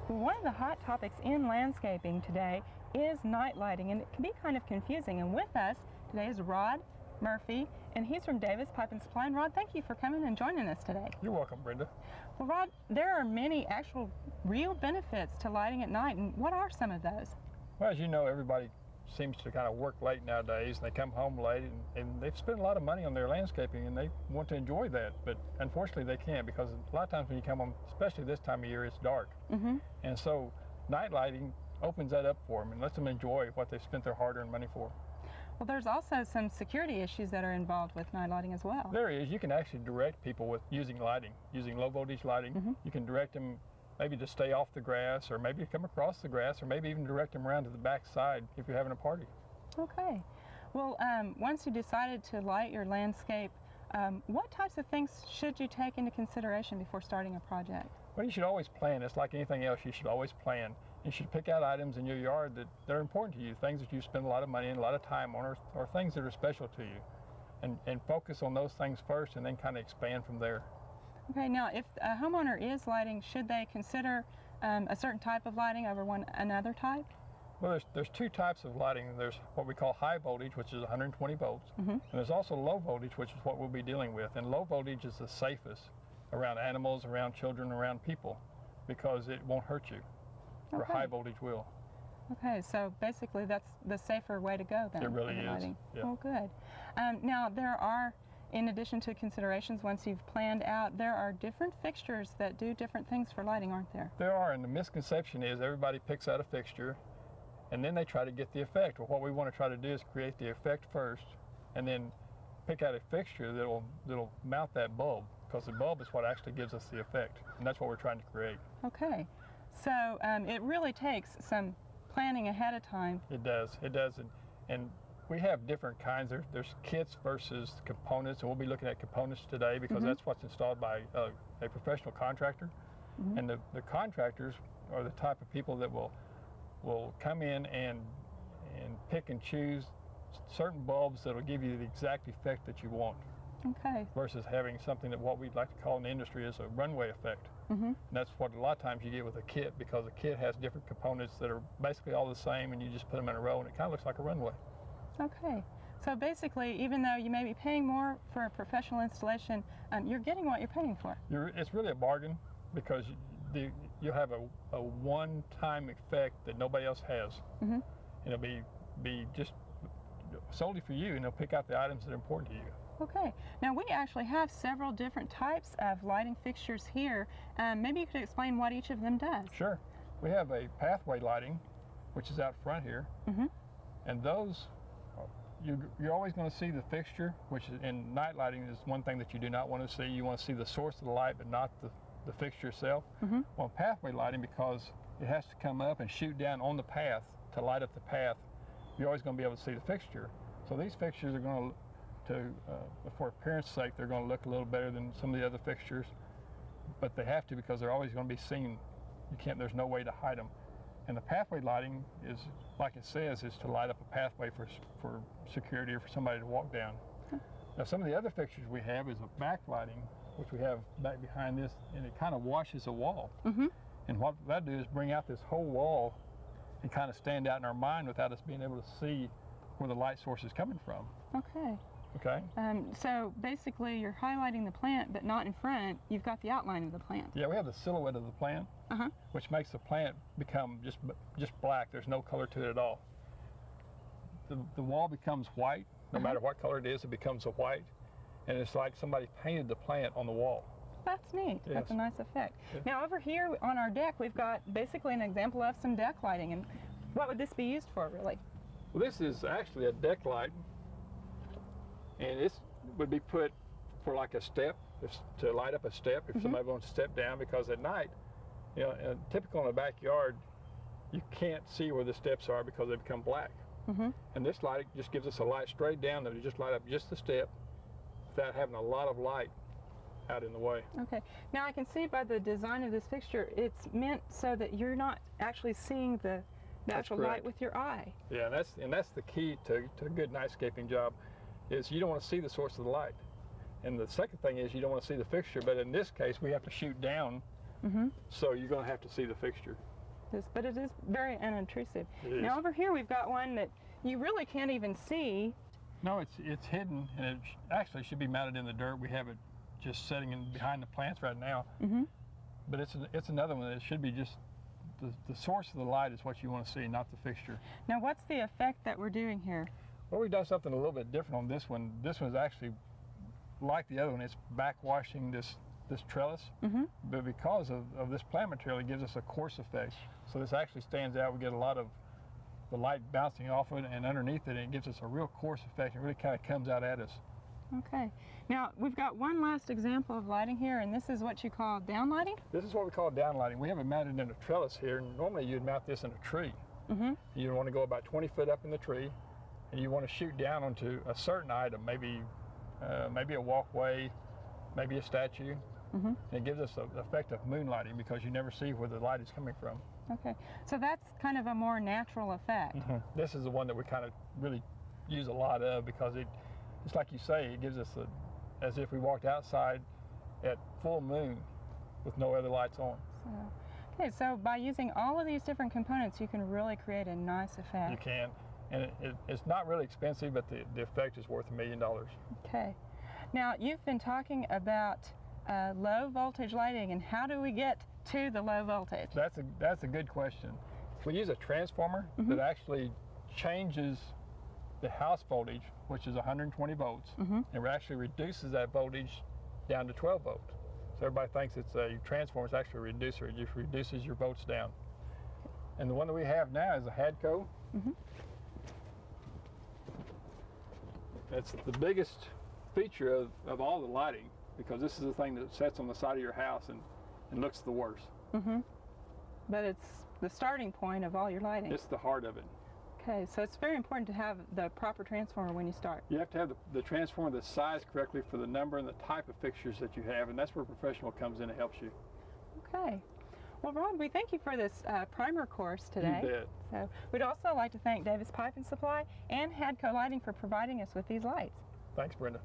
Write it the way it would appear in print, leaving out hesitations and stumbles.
One of the hot topics in landscaping today is night lighting, and it can be kind of confusing. And with us today is Rod Murphy, and he's from Davis Pipe and Supply. And Rod, thank you for coming and joining us today. You're welcome, Brenda. Well, Rod, there are many actual real benefits to lighting at night, and what are some of those? Well, as you know, everybody seems to kind of work late nowadays, and they come home late, and they've spent a lot of money on their landscaping, and they want to enjoy that, but unfortunately they can't, because a lot of times when you come home, especially this time of year, it's dark. And so night lighting opens that up for them and lets them enjoy what they've spent their hard-earned money for. Well, there's also some security issues that are involved with night lighting as well. There is. You can actually direct people with using lighting, using low voltage lighting. You can direct them maybe to stay off the grass, or maybe come across the grass, or maybe even direct them around to the back side if you're having a party. Okay. Well, once you decided to light your landscape, what types of things should you take into consideration before starting a project? Well, you should always plan. It's like anything else. You should always plan. You should pick out items in your yard that are important to you, things that you spend a lot of money and a lot of time on, or things that are special to you. And focus on those things first, and then kind of expand from there. Okay, now if a homeowner is lighting, should they consider a certain type of lighting over another type? Well, there's two types of lighting. There's what we call high voltage, which is 120 volts, and there's also low voltage, which is what we'll be dealing with. And low voltage is the safest around animals, around children, around people, because it won't hurt you, where high voltage will. Okay, so basically that's the safer way to go then. It really is. Lighting. Yeah. Oh, good. Now there are, in addition to considerations, once you've planned out, there are different fixtures that do different things for lighting, aren't there? There are, and the misconception is everybody picks out a fixture and then they try to get the effect. Well, what we want to try to do is create the effect first, and then pick out a fixture that'll mount that bulb, because the bulb is what actually gives us the effect, and that's what we're trying to create. Okay, so it really takes some planning ahead of time. It does, and we have different kinds. There's kits versus components, and we'll be looking at components today, because that's what's installed by a professional contractor. And the contractors are the type of people that will come in and pick and choose certain bulbs that will give you the exact effect that you want. Okay. Versus having something that what we'd like to call in the industry is a runway effect. And that's what a lot of times you get with a kit, because a kit has different components that are basically all the same, and you just put them in a row and it kind of looks like a runway. Okay. So basically, even though you may be paying more for a professional installation, you're getting what you're paying for. It's really a bargain, because you'll have a one-time effect that nobody else has. And it'll be just solely for you, and they'll pick out the items that are important to you. Okay. Now we actually have several different types of lighting fixtures here. Maybe you could explain what each of them does. Sure. We have a pathway lighting, which is out front here. And those, you're always going to see the fixture, which is, in night lighting is one thing that you do not want to see. You want to see the source of the light, but not the fixture itself. Well, pathway lighting, because it has to come up and shoot down on the path to light up the path, you're always going to be able to see the fixture. So these fixtures are going to, for appearance sake, they're going to look a little better than some of the other fixtures, but they have to, because they're always going to be seen. There's no way to hide them. And the pathway lighting is, like it says, is to light up a pathway for security or for somebody to walk down. Now, some of the other fixtures we have is a backlighting, which we have back behind this, and it kind of washes a wall. And what that do is bring out this whole wall and kind of stand out in our mind without us being able to see where the light source is coming from. Okay. Okay. So basically you're highlighting the plant, but not in front. You've got the outline of the plant. Yeah, we have the silhouette of the plant, which makes the plant become just black. There's no color to it at all. The wall becomes white. No matter what color it is, it becomes a white. And it's like somebody painted the plant on the wall. That's neat. Yes. That's a nice effect. Now over here on our deck, we've got basically an example of some deck lighting. And what would this be used for, really? Well, this is actually a deck light, and this would be put for like a step, to light up a step if somebody wants to step down, because at night, typical in a backyard, you can't see where the steps are because they become black. And this light just gives us a light straight down that'll just light up just the step without having a lot of light out in the way. Okay. Now I can see by the design of this fixture, it's meant so that you're not actually seeing the actual light with your eye. Yeah, and that's the key to a good nightscaping job, is you don't want to see the source of the light. And the second thing is you don't want to see the fixture, but in this case we have to shoot down, so you're going to have to see the fixture. But it is very unobtrusive. It is. Now over here we've got one that you really can't even see. No, it's hidden, and it actually should be mounted in the dirt. We have it just sitting in behind the plants right now. But it's another one that should be just the source of the light is what you want to see, not the fixture. Now what's the effect that we're doing here? Well, we've done something a little bit different on this one. This one's actually like the other one. It's backwashing this trellis, but because of this plant material, it gives us a coarse effect. So this actually stands out. We get a lot of the light bouncing off of it and underneath it, and it gives us a real coarse effect. It really kind of comes out at us. Okay. Now we've got one last example of lighting here, and this is what you call down lighting? This is what we call down lighting. We have it mounted in a trellis here, and normally you'd mount this in a tree. You want to go about 20 foot up in the tree, and you want to shoot down onto a certain item, maybe a walkway, maybe a statue. And it gives us the effect of moonlighting because you never see where the light is coming from. Okay, so that's kind of a more natural effect. This is the one that we kind of really use a lot of because it's like you say, it gives us as if we walked outside at full moon with no other lights on. Okay, so by using all of these different components, you can really create a nice effect. You can, and it's not really expensive, but the effect is worth $1 million. Okay, now you've been talking about low voltage lighting, and how do we get to the low voltage? That's a good question. We use a transformer that actually changes the house voltage, which is 120 volts, and it actually reduces that voltage down to 12 volts. So everybody thinks it's a transformer. It's actually a reducer. It just reduces your volts down. And the one that we have now is a Hadco. That's the biggest feature of all the lighting, because this is the thing that sets on the side of your house and looks the worst. But it's the starting point of all your lighting. It's the heart of it. Okay, so it's very important to have the proper transformer when you start. You have to have the transformer that's sized correctly for the number and the type of fixtures that you have, and that's where a professional comes in and helps you. Okay. Well, Rod, we thank you for this primer course today. You bet. So we'd also like to thank Davis Pipe and Supply and Hadco Lighting for providing us with these lights. Thanks, Brenda.